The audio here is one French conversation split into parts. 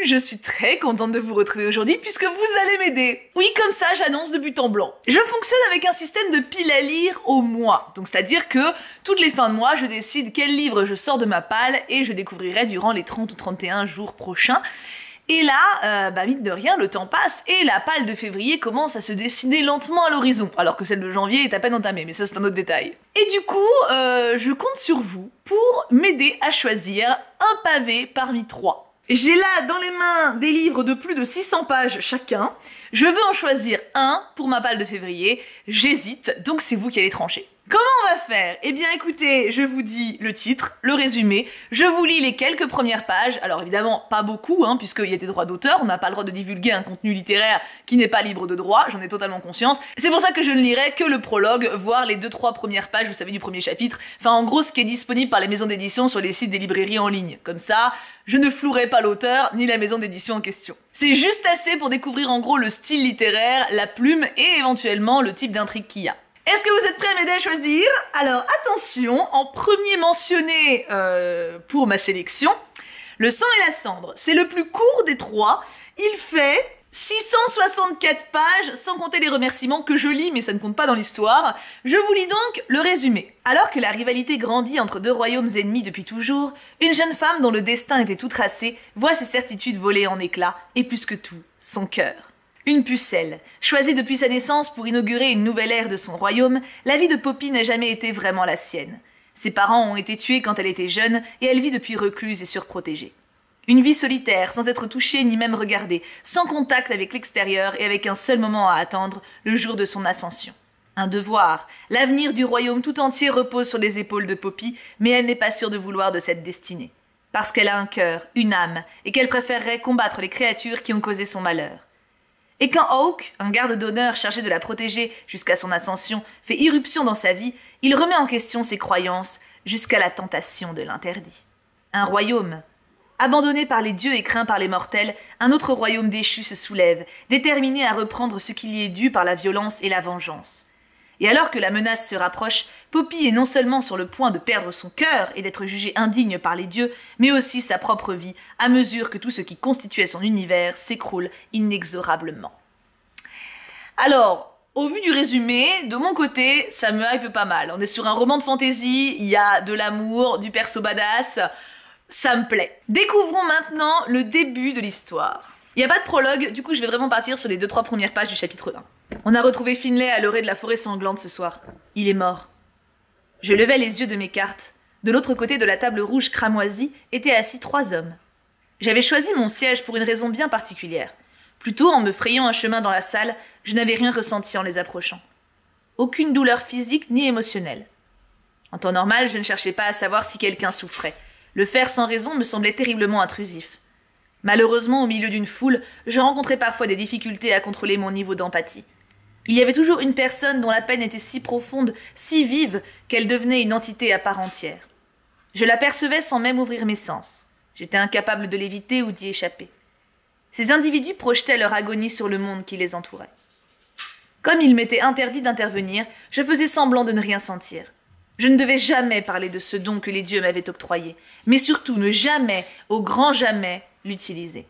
je suis très contente de vous retrouver aujourd'hui puisque vous allez m'aider. Oui, comme ça, j'annonce de but en blanc. Je fonctionne avec un système de piles à lire au mois. Donc, c'est-à-dire que toutes les fins de mois, je décide quel livre je sors de ma palle et je découvrirai durant les 30 ou 31 jours prochains. Et là, mine de rien, le temps passe et la palle de février commence à se dessiner lentement à l'horizon, alors que celle de janvier est à peine entamée, mais ça c'est un autre détail. Et du coup, je compte sur vous pour m'aider à choisir un pavé parmi 3. J'ai là dans les mains des livres de plus de 600 pages chacun. Je veux en choisir un pour ma palle de février. J'hésite, donc c'est vous qui allez trancher. Comment on va faire? Eh bien écoutez, je vous dis le titre, le résumé, je vous lis les quelques premières pages, alors évidemment pas beaucoup, puisqu'il y a des droits d'auteur, on n'a pas le droit de divulguer un contenu littéraire qui n'est pas libre de droit, j'en ai totalement conscience, c'est pour ça que je ne lirai que le prologue, voire les 2-3 premières pages, vous savez, du premier chapitre, enfin en gros ce qui est disponible par les maisons d'édition sur les sites des librairies en ligne, comme ça, je ne flouerai pas l'auteur ni la maison d'édition en question. C'est juste assez pour découvrir en gros le style littéraire, la plume et éventuellement le type d'intrigue qu'il y a. Est-ce que vous êtes prêts à m'aider à choisir? Alors attention, en premier mentionné pour ma sélection, Le sang et la cendre. C'est le plus court des 3. Il fait 664 pages, sans compter les remerciements que je lis, mais ça ne compte pas dans l'histoire. Je vous lis donc le résumé. Alors que la rivalité grandit entre 2 royaumes ennemis depuis toujours, une jeune femme dont le destin était tout tracé voit ses certitudes voler en éclats, et plus que tout, son cœur. Une pucelle. Choisie depuis sa naissance pour inaugurer une nouvelle ère de son royaume, la vie de Poppy n'a jamais été vraiment la sienne. Ses parents ont été tués quand elle était jeune et elle vit depuis recluse et surprotégée. Une vie solitaire, sans être touchée ni même regardée, sans contact avec l'extérieur et avec un seul moment à attendre, le jour de son ascension. Un devoir. L'avenir du royaume tout entier repose sur les épaules de Poppy, mais elle n'est pas sûre de vouloir de cette destinée. Parce qu'elle a un cœur, une âme, et qu'elle préférerait combattre les créatures qui ont causé son malheur. Et quand Hawk, un garde d'honneur chargé de la protéger jusqu'à son ascension, fait irruption dans sa vie, il remet en question ses croyances jusqu'à la tentation de l'interdit. Un royaume. Abandonné par les dieux et craint par les mortels, un autre royaume déchu se soulève, déterminé à reprendre ce qui lui est dû par la violence et la vengeance. Et alors que la menace se rapproche, Poppy est non seulement sur le point de perdre son cœur et d'être jugée indigne par les dieux, mais aussi sa propre vie, à mesure que tout ce qui constituait son univers s'écroule inexorablement. Alors, au vu du résumé, de mon côté, ça me hype pas mal. On est sur un roman de fantasy, il y a de l'amour, du perso badass, ça me plaît. Découvrons maintenant le début de l'histoire. Il n'y a pas de prologue, du coup je vais vraiment partir sur les 2-3 premières pages du chapitre 1. On a retrouvé Finlay à l'orée de la forêt sanglante ce soir. Il est mort. Je levai les yeux de mes cartes. De l'autre côté de la table rouge cramoisie étaient assis 3 hommes. J'avais choisi mon siège pour une raison bien particulière. Plutôt, en me frayant un chemin dans la salle, je n'avais rien ressenti en les approchant. Aucune douleur physique ni émotionnelle. En temps normal, je ne cherchais pas à savoir si quelqu'un souffrait. Le faire sans raison me semblait terriblement intrusif. Malheureusement, au milieu d'une foule, je rencontrais parfois des difficultés à contrôler mon niveau d'empathie. Il y avait toujours une personne dont la peine était si profonde, si vive, qu'elle devenait une entité à part entière. Je l'apercevais sans même ouvrir mes sens. J'étais incapable de l'éviter ou d'y échapper. Ces individus projetaient leur agonie sur le monde qui les entourait. Comme il m'était interdit d'intervenir, je faisais semblant de ne rien sentir. Je ne devais jamais parler de ce don que les dieux m'avaient octroyé, mais surtout ne jamais, au grand jamais, l'utiliser.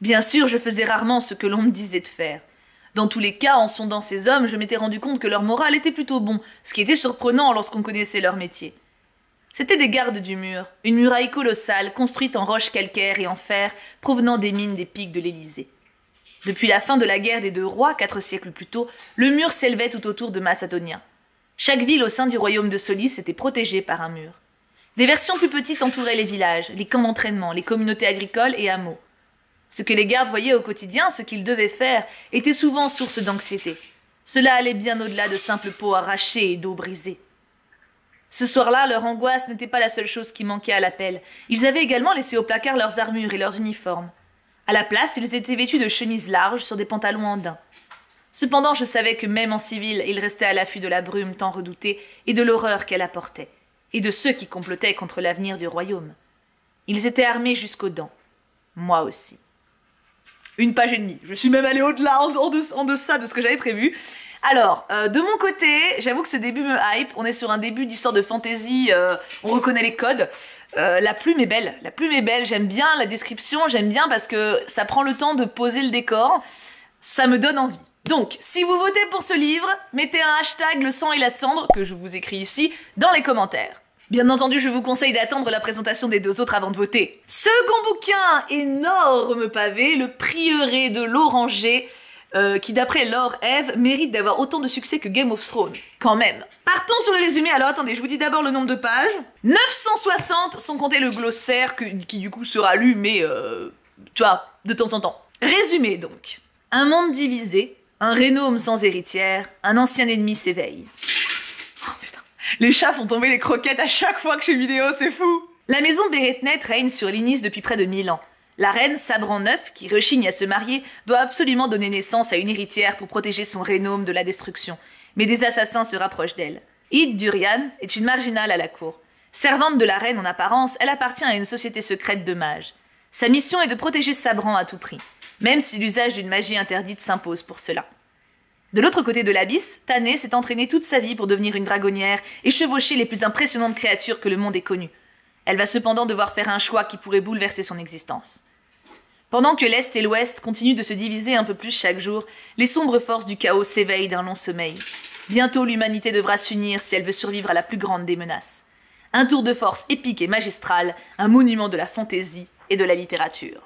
Bien sûr, je faisais rarement ce que l'on me disait de faire. Dans tous les cas, en sondant ces hommes, je m'étais rendu compte que leur morale était plutôt bon, ce qui était surprenant lorsqu'on connaissait leur métier. C'étaient des gardes du mur, une muraille colossale, construite en roche calcaire et en fer, provenant des mines des pics de l'Élysée. Depuis la fin de la guerre des 2 rois, 4 siècles plus tôt, le mur s'élevait tout autour de Macédonia. Chaque ville au sein du royaume de Solis était protégée par un mur. Des versions plus petites entouraient les villages, les camps d'entraînement, les communautés agricoles et hameaux. Ce que les gardes voyaient au quotidien, ce qu'ils devaient faire, était souvent source d'anxiété. Cela allait bien au-delà de simples peaux arrachées et d'eau brisée. Ce soir-là, leur angoisse n'était pas la seule chose qui manquait à l'appel. Ils avaient également laissé au placard leurs armures et leurs uniformes. À la place, ils étaient vêtus de chemises larges sur des pantalons en daim. Cependant, je savais que même en civil, ils restaient à l'affût de la brume tant redoutée et de l'horreur qu'elle apportait, et de ceux qui complotaient contre l'avenir du royaume. Ils étaient armés jusqu'aux dents. Moi aussi. 1 page et demie. Je suis même allée au-delà, en deçà de ce que j'avais prévu. Alors, de mon côté, j'avoue que ce début me hype. On est sur un début d'histoire de fantasy, on reconnaît les codes. La plume est belle, j'aime bien la description, j'aime bien parce que ça prend le temps de poser le décor. Ça me donne envie. Donc, si vous votez pour ce livre, mettez un hashtag le sang et la cendre, que je vous écris ici, dans les commentaires. Bien entendu, je vous conseille d'attendre la présentation des 2 autres avant de voter. Second bouquin, énorme pavé, Le Prieuré de l'Oranger, qui d'après Laure Eve mérite d'avoir autant de succès que Game of Thrones, quand même. Partons sur le résumé, alors attendez, je vous dis d'abord le nombre de pages. 960, sans compter le glossaire, qui du coup sera lu, mais tu vois, de temps en temps. Résumé donc. Un monde divisé, un Rénome sans héritière, un ancien ennemi s'éveille. Oh putain, les chats font tomber les croquettes à chaque fois que je fais une vidéo, c'est fou. La maison Béretnet règne sur l'Inis depuis près de 1000 ans. La reine Sabran IX, qui rechigne à se marier, doit absolument donner naissance à une héritière pour protéger son Rénome de la destruction. Mais des assassins se rapprochent d'elle. Id Durian est une marginale à la cour. Servante de la reine en apparence, elle appartient à une société secrète de mages. Sa mission est de protéger Sabran à tout prix, même si l'usage d'une magie interdite s'impose pour cela. De l'autre côté de l'abysse, Tané s'est entraînée toute sa vie pour devenir une dragonnière et chevaucher les plus impressionnantes créatures que le monde ait connues. Elle va cependant devoir faire un choix qui pourrait bouleverser son existence. Pendant que l'Est et l'Ouest continuent de se diviser un peu plus chaque jour, les sombres forces du chaos s'éveillent d'un long sommeil. Bientôt l'humanité devra s'unir si elle veut survivre à la plus grande des menaces. Un tour de force épique et magistral, un monument de la fantaisie et de la littérature.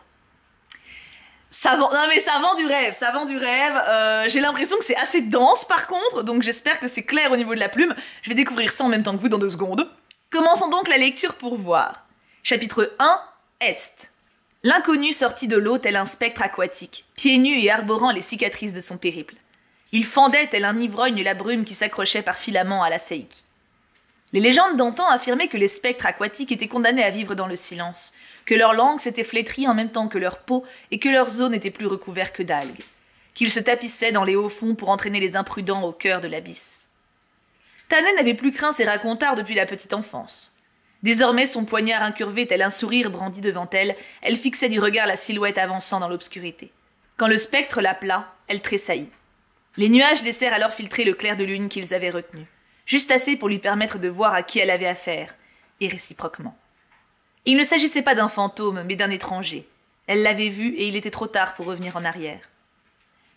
Ça vend du rêve, j'ai l'impression que c'est assez dense par contre, donc j'espère que c'est clair au niveau de la plume. Je vais découvrir ça en même temps que vous dans 2 secondes. Commençons donc la lecture pour voir. Chapitre 1, Est. L'inconnu sortit de l'eau tel un spectre aquatique, pieds nus et arborant les cicatrices de son périple. Il fendait tel un ivrogne la brume qui s'accrochait par filaments à la Seiki. Les légendes d'antan affirmaient que les spectres aquatiques étaient condamnés à vivre dans le silence, que leur langue s'était flétrie en même temps que leur peau et que leurs os n'étaient plus recouverts que d'algues, qu'ils se tapissaient dans les hauts fonds pour entraîner les imprudents au cœur de l'abysse. Tané n'avait plus craint ces racontards depuis la petite enfance. Désormais, son poignard incurvé tel un sourire brandi devant elle, elle fixait du regard la silhouette avançant dans l'obscurité. Quand le spectre l'appela, elle tressaillit. Les nuages laissèrent alors filtrer le clair de lune qu'ils avaient retenu, juste assez pour lui permettre de voir à qui elle avait affaire, et réciproquement. Il ne s'agissait pas d'un fantôme, mais d'un étranger. Elle l'avait vu et il était trop tard pour revenir en arrière.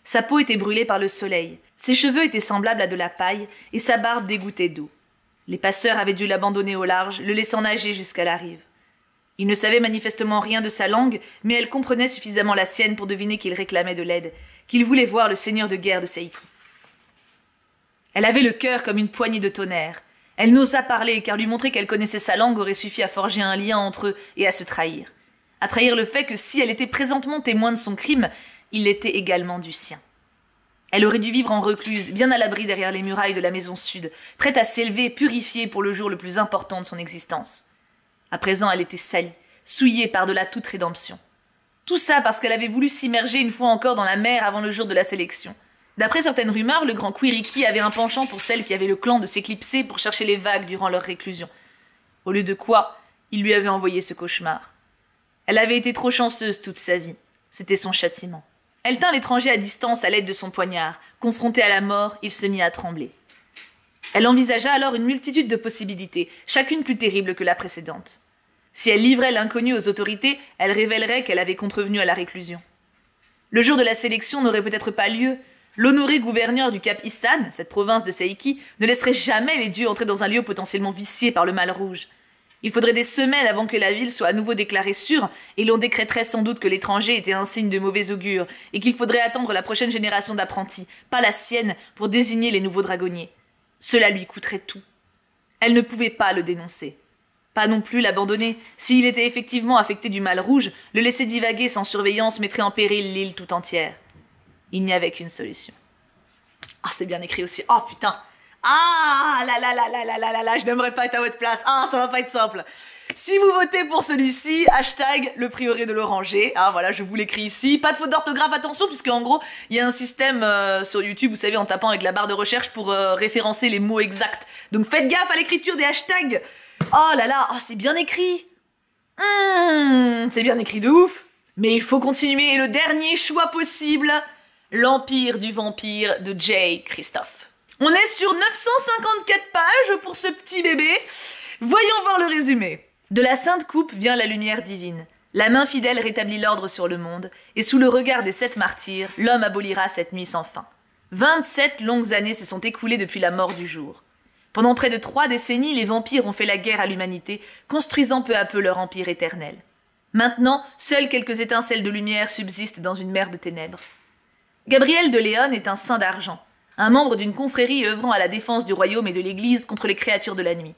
Sa peau était brûlée par le soleil, ses cheveux étaient semblables à de la paille et sa barbe dégouttait d'eau. Les passeurs avaient dû l'abandonner au large, le laissant nager jusqu'à la rive. Il ne savait manifestement rien de sa langue, mais elle comprenait suffisamment la sienne pour deviner qu'il réclamait de l'aide, qu'il voulait voir le seigneur de guerre de Seiki. Elle avait le cœur comme une poignée de tonnerre. Elle n'osa parler, car lui montrer qu'elle connaissait sa langue aurait suffi à forger un lien entre eux et à se trahir. À trahir le fait que si elle était présentement témoin de son crime, il l'était également du sien. Elle aurait dû vivre en recluse, bien à l'abri derrière les murailles de la maison sud, prête à s'élever, purifiée pour le jour le plus important de son existence. À présent, elle était salie, souillée par-delà toute rédemption. Tout ça parce qu'elle avait voulu s'immerger une fois encore dans la mer avant le jour de la sélection. D'après certaines rumeurs, le grand Quiriki avait un penchant pour celle qui avait le clan de s'éclipser pour chercher les vagues durant leur réclusion. Au lieu de quoi, il lui avait envoyé ce cauchemar. Elle avait été trop chanceuse toute sa vie. C'était son châtiment. Elle tint l'étranger à distance à l'aide de son poignard. Confronté à la mort, il se mit à trembler. Elle envisagea alors une multitude de possibilités, chacune plus terrible que la précédente. Si elle livrait l'inconnu aux autorités, elle révélerait qu'elle avait contrevenu à la réclusion. Le jour de la sélection n'aurait peut-être pas lieu. L'honoré gouverneur du Cap Issan, cette province de Seiki, ne laisserait jamais les dieux entrer dans un lieu potentiellement vicié par le mal rouge. Il faudrait des semaines avant que la ville soit à nouveau déclarée sûre, et l'on décréterait sans doute que l'étranger était un signe de mauvais augure, et qu'il faudrait attendre la prochaine génération d'apprentis, pas la sienne, pour désigner les nouveaux dragonniers. Cela lui coûterait tout. Elle ne pouvait pas le dénoncer. Pas non plus l'abandonner. S'il était effectivement affecté du mal rouge, le laisser divaguer sans surveillance mettrait en péril l'île tout entière. Il n'y avait qu'une solution. Ah, c'est bien écrit aussi. Oh putain. Ah là, je n'aimerais pas être à votre place. Ah, ça va pas être simple. Si vous votez pour celui-ci, hashtag le prieuré de l'Oranger. Ah voilà, je vous l'écris ici. Pas de faute d'orthographe, attention, puisque en gros, il y a un système sur YouTube, vous savez, en tapant avec la barre de recherche pour référencer les mots exacts. Donc faites gaffe à l'écriture des hashtags. Oh là là, oh, c'est bien écrit. C'est bien écrit de ouf. Mais il faut continuer. Et le dernier choix possible, L'Empire du vampire de J. Christophe. On est sur 954 pages pour ce petit bébé. Voyons voir le résumé. De la Sainte Coupe vient la lumière divine. La main fidèle rétablit l'ordre sur le monde, et sous le regard des 7 martyrs, l'homme abolira cette nuit sans fin. 27 longues années se sont écoulées depuis la mort du jour. Pendant près de 3 décennies, les vampires ont fait la guerre à l'humanité, construisant peu à peu leur empire éternel. Maintenant, seules quelques étincelles de lumière subsistent dans une mer de ténèbres. Gabriel de Léon est un saint d'argent, un membre d'une confrérie œuvrant à la défense du royaume et de l'Église contre les créatures de la nuit.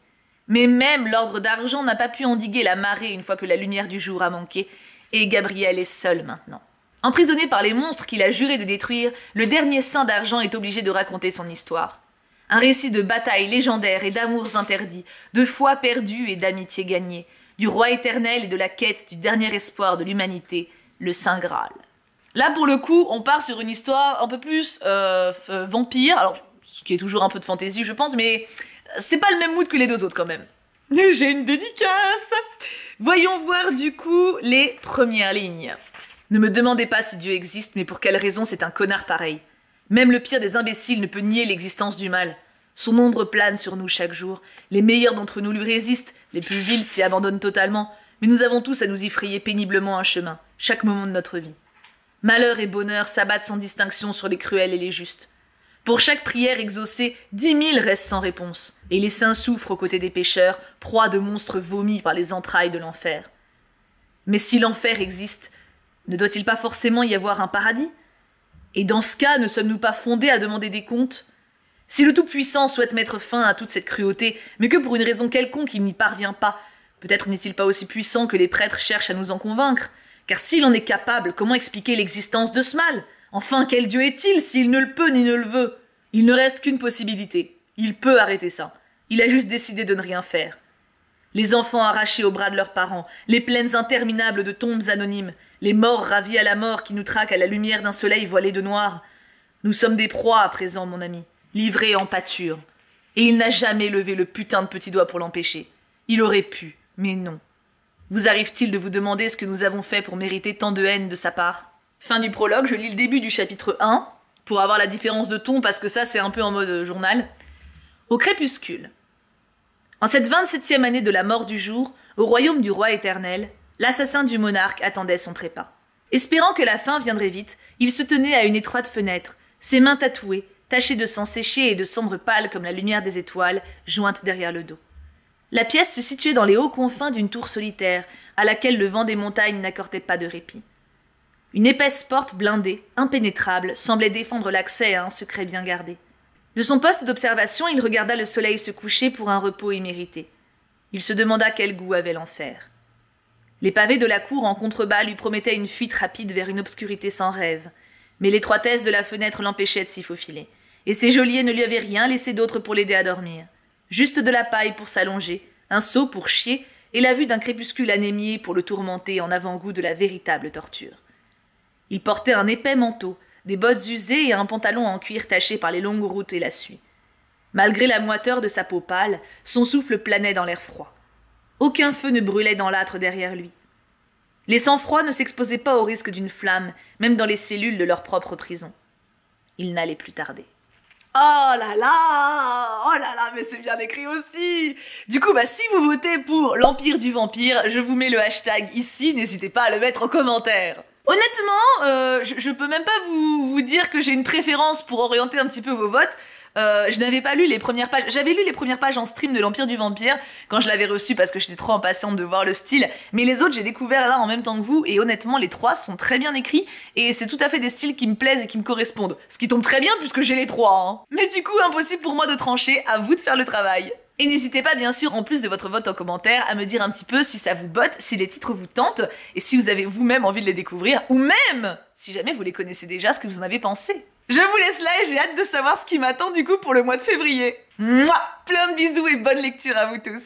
Mais même l'ordre d'argent n'a pas pu endiguer la marée une fois que la lumière du jour a manqué, et Gabriel est seul maintenant. Emprisonné par les monstres qu'il a juré de détruire, le dernier saint d'argent est obligé de raconter son histoire. Un récit de batailles légendaires et d'amours interdits, de foi perdue et d'amitié gagnée, du roi éternel et de la quête du dernier espoir de l'humanité, le Saint Graal. Là, pour le coup, on part sur une histoire un peu plus vampire, alors ce qui est toujours un peu de fantaisie, je pense, mais c'est pas le même mood que les 2 autres quand même. J'ai une dédicace. Voyons voir du coup les premières lignes. Ne me demandez pas si Dieu existe, mais pour quelle raison c'est un connard pareil. Même le pire des imbéciles ne peut nier l'existence du mal. Son ombre plane sur nous chaque jour. Les meilleurs d'entre nous lui résistent, les plus vils s'y abandonnent totalement, mais nous avons tous à nous y frayer péniblement un chemin, chaque moment de notre vie. Malheur et bonheur s'abattent sans distinction sur les cruels et les justes. Pour chaque prière exaucée, 10 000 restent sans réponse, et les saints souffrent aux côtés des pécheurs, proies de monstres vomis par les entrailles de l'enfer. Mais si l'enfer existe, ne doit-il pas forcément y avoir un paradis? Et dans ce cas, ne sommes-nous pas fondés à demander des comptes? Si le Tout-Puissant souhaite mettre fin à toute cette cruauté, mais que pour une raison quelconque il n'y parvient pas, peut-être n'est-il pas aussi puissant que les prêtres cherchent à nous en convaincre? Car s'il en est capable, comment expliquer l'existence de ce mal? Enfin, quel Dieu est-il s'il ne le peut ni ne le veut? Il ne reste qu'une possibilité. Il peut arrêter ça. Il a juste décidé de ne rien faire. Les enfants arrachés aux bras de leurs parents, les plaines interminables de tombes anonymes, les morts ravis à la mort qui nous traquent à la lumière d'un soleil voilé de noir. Nous sommes des proies à présent, mon ami, livrés en pâture. Et il n'a jamais levé le putain de petit doigt pour l'empêcher. Il aurait pu, mais non. Vous arrive-t-il de vous demander ce que nous avons fait pour mériter tant de haine de sa part? Fin du prologue, je lis le début du chapitre 1, pour avoir la différence de ton, parce que ça c'est un peu en mode journal. Au crépuscule. En cette 27e année de la mort du jour, au royaume du roi éternel, l'assassin du monarque attendait son trépas. Espérant que la fin viendrait vite, il se tenait à une étroite fenêtre, ses mains tatouées, tachées de sang séché et de cendres pâles comme la lumière des étoiles, jointes derrière le dos. La pièce se situait dans les hauts confins d'une tour solitaire, à laquelle le vent des montagnes n'accordait pas de répit. Une épaisse porte blindée, impénétrable, semblait défendre l'accès à un secret bien gardé. De son poste d'observation, il regarda le soleil se coucher pour un repos immérité. Il se demanda quel goût avait l'enfer. Les pavés de la cour en contrebas lui promettaient une fuite rapide vers une obscurité sans rêve, mais l'étroitesse de la fenêtre l'empêchait de s'y faufiler, et ses geôliers ne lui avaient rien laissé d'autre pour l'aider à dormir. Juste de la paille pour s'allonger, un seau pour chier, et la vue d'un crépuscule anémié pour le tourmenter en avant-goût de la véritable torture. Il portait un épais manteau, des bottes usées et un pantalon en cuir taché par les longues routes et la suie. Malgré la moiteur de sa peau pâle, son souffle planait dans l'air froid. Aucun feu ne brûlait dans l'âtre derrière lui. Les sang-froids ne s'exposaient pas au risque d'une flamme, même dans les cellules de leur propre prison. Il n'allait plus tarder. Oh là là, mais c'est bien écrit aussi. Du coup, si vous votez pour l'Empire du Vampire, je vous mets le hashtag ici, n'hésitez pas à le mettre en commentaire. Honnêtement, je peux même pas vous dire que j'ai une préférence pour orienter un petit peu vos votes. Je n'avais pas lu les premières pages. J'avais lu les premières pages en stream de l'Empire du Vampire quand je l'avais reçu parce que j'étais trop impatiente de voir le style. Mais les autres, j'ai découvert là en même temps que vous et honnêtement, les 3 sont très bien écrits et c'est tout à fait des styles qui me plaisent et qui me correspondent. Ce qui tombe très bien puisque j'ai les 3. Hein. Mais du coup, impossible pour moi de trancher, à vous de faire le travail. Et n'hésitez pas bien sûr, en plus de votre vote en commentaire, à me dire un petit peu si ça vous botte, si les titres vous tentent, et si vous avez vous-même envie de les découvrir, ou même, si jamais vous les connaissez déjà, ce que vous en avez pensé. Je vous laisse là et j'ai hâte de savoir ce qui m'attend du coup pour le mois de février. Mouah, plein de bisous et bonne lecture à vous tous.